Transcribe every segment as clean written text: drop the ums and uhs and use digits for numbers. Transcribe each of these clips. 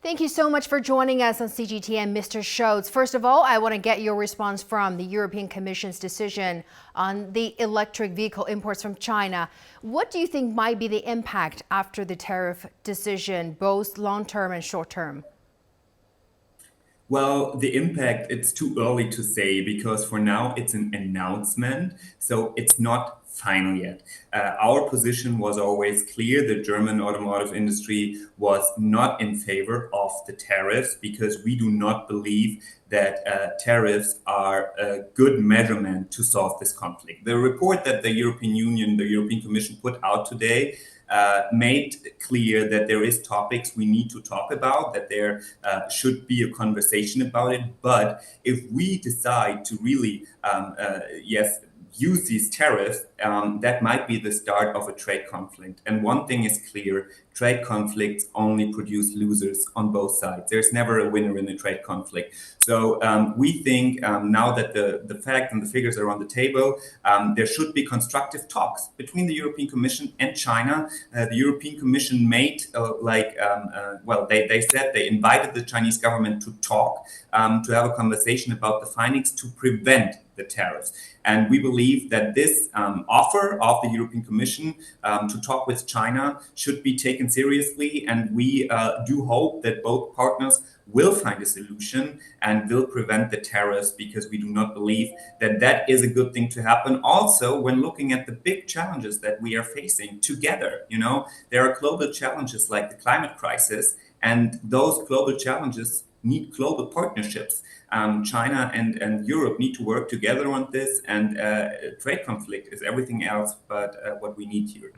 Thank you so much for joining us on CGTN, Mr. Schütz. First of all, I want to get your response from the European Commission's decision on the electric vehicle imports from China. What do you think might be the impact after the tariff decision, both long-term and short-term? Well, the impact, it's too early to say because for now it's an announcement, so it's not final yet. Our position was always clear. The German automotive industry was not in favor of the tariffs because we do not believe that tariffs are a good measurement to solve this conflict. The report that the European Union, the European Commission put out today made clear that there is topics we need to talk about, that there should be a conversation about it. But if we decide to really, use these tariffs, that might be the start of a trade conflict. And one thing is clear, trade conflicts only produce losers on both sides. There's never a winner in a trade conflict. So we think now that the fact and the figures are on the table, there should be constructive talks between the European Commission and China. The European Commission made, they said they invited the Chinese government to talk, to have a conversation about the findings to prevent the tariffs. And we believe that this offer of the European Commission to talk with China should be taken seriously. And we do hope that both partners will find a solution and will prevent the tariffs, because we do not believe that that is a good thing to happen. Also, when looking at the big challenges that we are facing together, there are global challenges like the climate crisis, and those global challenges need global partnerships. China and Europe need to work together on this, and trade conflict is everything else but what we need here.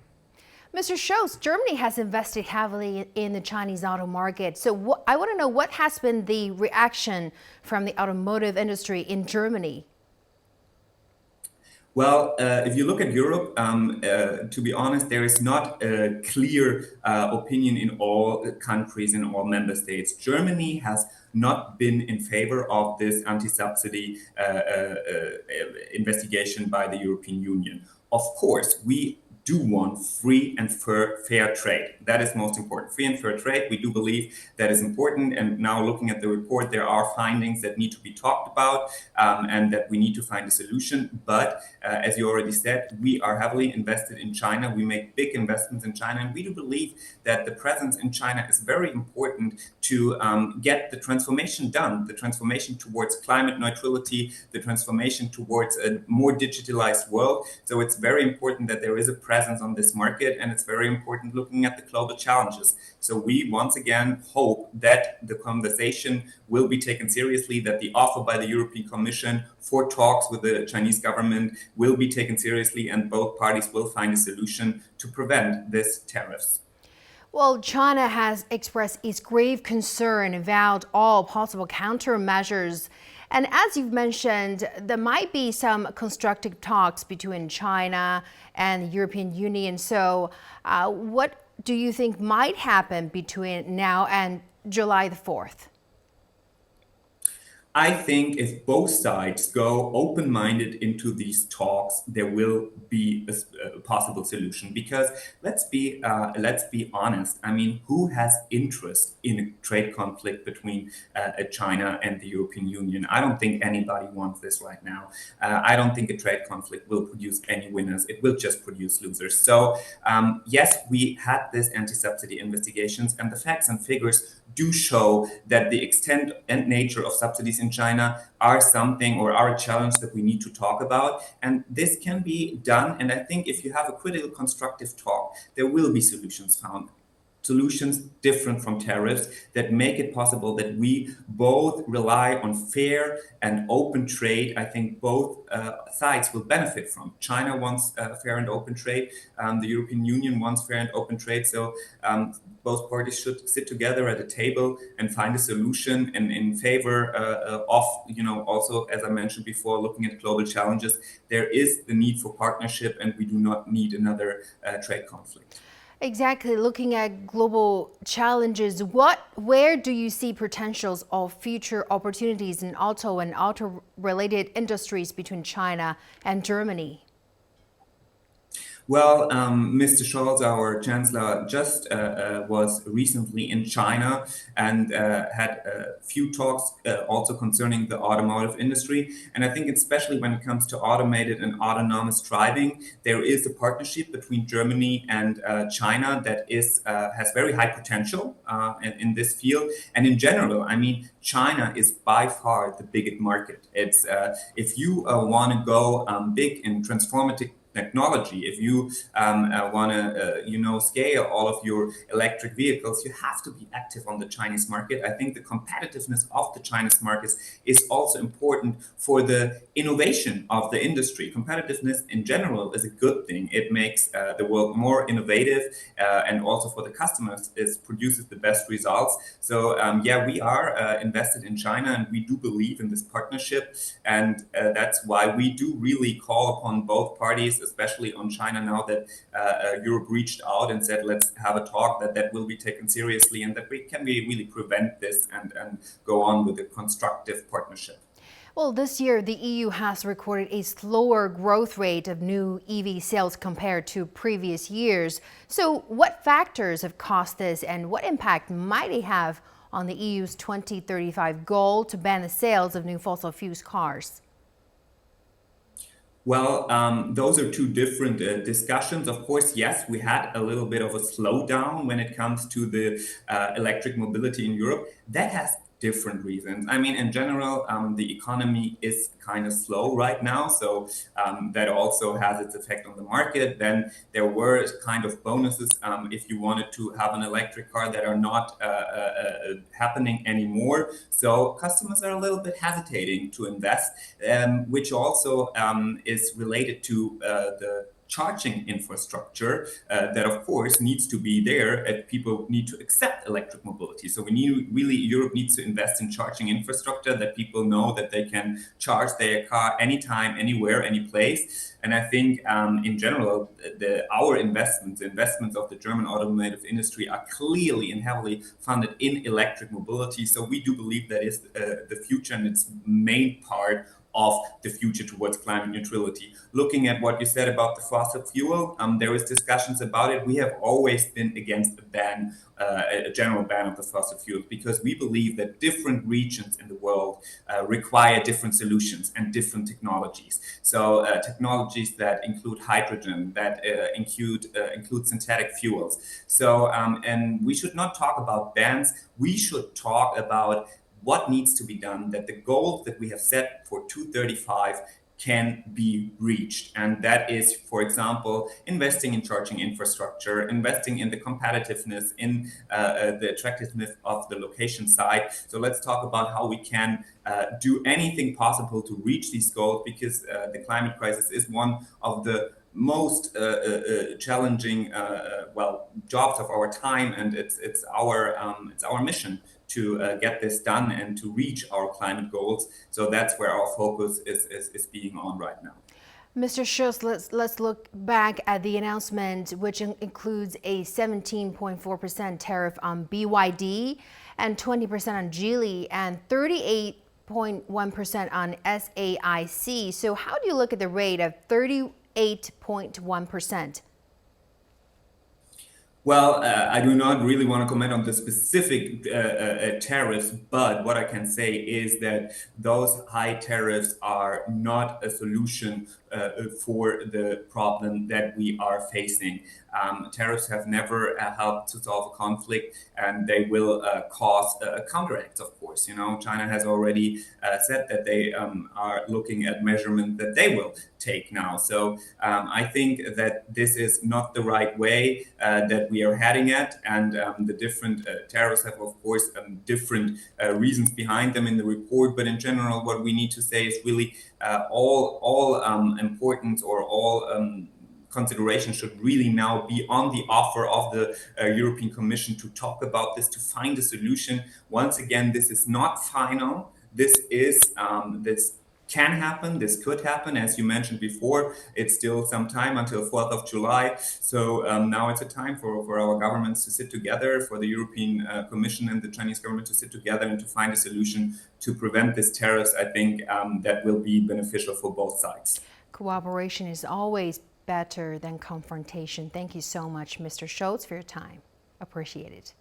Mr. Schütz, Germany has invested heavily in the Chinese auto market. So I want to know, what has been the reaction from the automotive industry in Germany? Well, if you look at Europe, to be honest, there is not a clear opinion in all countries, in all member states. Germany has not been in favor of this anti-subsidy investigation by the European Union. Of course, we do want free and fair trade. That is most important. Free and fair trade, we do believe that is important. And now looking at the report, there are findings that need to be talked about, and that we need to find a solution. But as you already said, we are heavily invested in China. We make big investments in China. And we do believe that the presence in China is very important to get the transformation done, the transformation towards climate neutrality, the transformation towards a more digitalized world. So it's very important that there is a presence on this market, and it's very important looking at the global challenges. So we once again hope that the conversation will be taken seriously, that the offer by the European Commission for talks with the Chinese government will be taken seriously, and both parties will find a solution to prevent these tariffs. Well, China has expressed its grave concern and vowed all possible countermeasures. And as you've mentioned, there might be some constructive talks between China and the European Union. So what do you think might happen between now and July the 4th? I think if both sides go open-minded into these talks, there will be a possible solution. Because let's be honest. I mean, who has interest in a trade conflict between China and the European Union? I don't think anybody wants this right now. I don't think a trade conflict will produce any winners. It will just produce losers. So yes, we had this anti-subsidy investigations, and the facts and figures do show that the extent and nature of subsidies in China are something, or are a challenge that we need to talk about. And this can be done. And I think if you have a critical, constructive talk, there will be solutions found. Solutions different from tariffs that make it possible that we both rely on fair and open trade. I think both sides will benefit from. China wants fair and open trade. The European Union wants fair and open trade. So both parties should sit together at a table and find a solution in favor of, also, as I mentioned before, looking at global challenges. There is the need for partnership, and we do not need another trade conflict. Exactly. Looking at global challenges, where do you see potentials of future opportunities in auto and auto-related industries between China and Germany? Well, Mr. Scholz, our chancellor, just was recently in China and had a few talks also concerning the automotive industry. And I think, especially when it comes to automated and autonomous driving, there is a partnership between Germany and China that is has very high potential in this field. And in general, I mean, China is by far the biggest market. It's if you want to go big in transformative technology. If you want to, scale all of your electric vehicles, you have to be active on the Chinese market. I think the competitiveness of the Chinese market is also important for the innovation of the industry. Competitiveness in general is a good thing. It makes the world more innovative, and also for the customers, it produces the best results. So yeah, we are invested in China, and we do believe in this partnership, and that's why we do really call upon both parties, especially on China, now that Europe reached out and said, let's have a talk, that will be taken seriously, and that we can really prevent this and go on with a constructive partnership. Well, this year, the EU has recorded a slower growth rate of new EV sales compared to previous years. So what factors have caused this, and what impact might it have on the EU's 2035 goal to ban the sales of new fossil fuel cars? Well, those are two different discussions. Of course, yes, we had a little bit of a slowdown when it comes to the electric mobility in Europe. That has different reasons. I mean, in general, the economy is kind of slow right now, so that also has its effect on the market. Then there were kind of bonuses if you wanted to have an electric car that are not happening anymore. So customers are a little bit hesitating to invest, which also is related to the charging infrastructure that of course needs to be there if people need to accept electric mobility. So we need really, Europe needs to invest in charging infrastructure that people know that they can charge their car anytime, anywhere, any place. And I think in general, our investments, the investments of the German automotive industry are clearly and heavily funded in electric mobility. So we do believe that is the future, and its main part of the future towards climate neutrality. Looking at what you said about the fossil fuel, there is discussions about it. We have always been against a ban, a general ban of the fossil fuels, because we believe that different regions in the world require different solutions and different technologies. So technologies that include hydrogen, that include synthetic fuels. So and we should not talk about bans. We should talk about what needs to be done, that the goals that we have set for 2035 can be reached. And that is, for example, investing in charging infrastructure, investing in the competitiveness, in the attractiveness of the location side. So let's talk about how we can do anything possible to reach these goals, because the climate crisis is one of the most challenging jobs of our time, and it's our mission to get this done and to reach our climate goals. So that's where our focus is being on right now. Mr. Schütz, let's look back at the announcement, which includes a 17.4% tariff on BYD and 20% on Geely and 38.1% on SAIC. So how do you look at the rate of 38.1%? Well, I do not really want to comment on the specific tariffs, but what I can say is that those high tariffs are not a solution for the problem that we are facing. Tariffs have never helped to solve a conflict, and they will cause counteracts, of course. You know, China has already said that they are looking at measurement that they will take now. So I think that this is not the right way that we are heading at, and the different tariffs have, of course, different reasons behind them in the report. But in general, what we need to say is really all importance or all consideration should really now be on the offer of the European Commission to talk about this, to find a solution. Once again, this is not final. This is this can happen. This could happen. As you mentioned before, it's still some time until 4th of July. So now it's a time for our governments to sit together, for the European Commission and the Chinese government to sit together and to find a solution to prevent this tariffs. I think that will be beneficial for both sides. Cooperation is always better than confrontation. Thank you so much, Mr. Schütz, for your time. Appreciate it.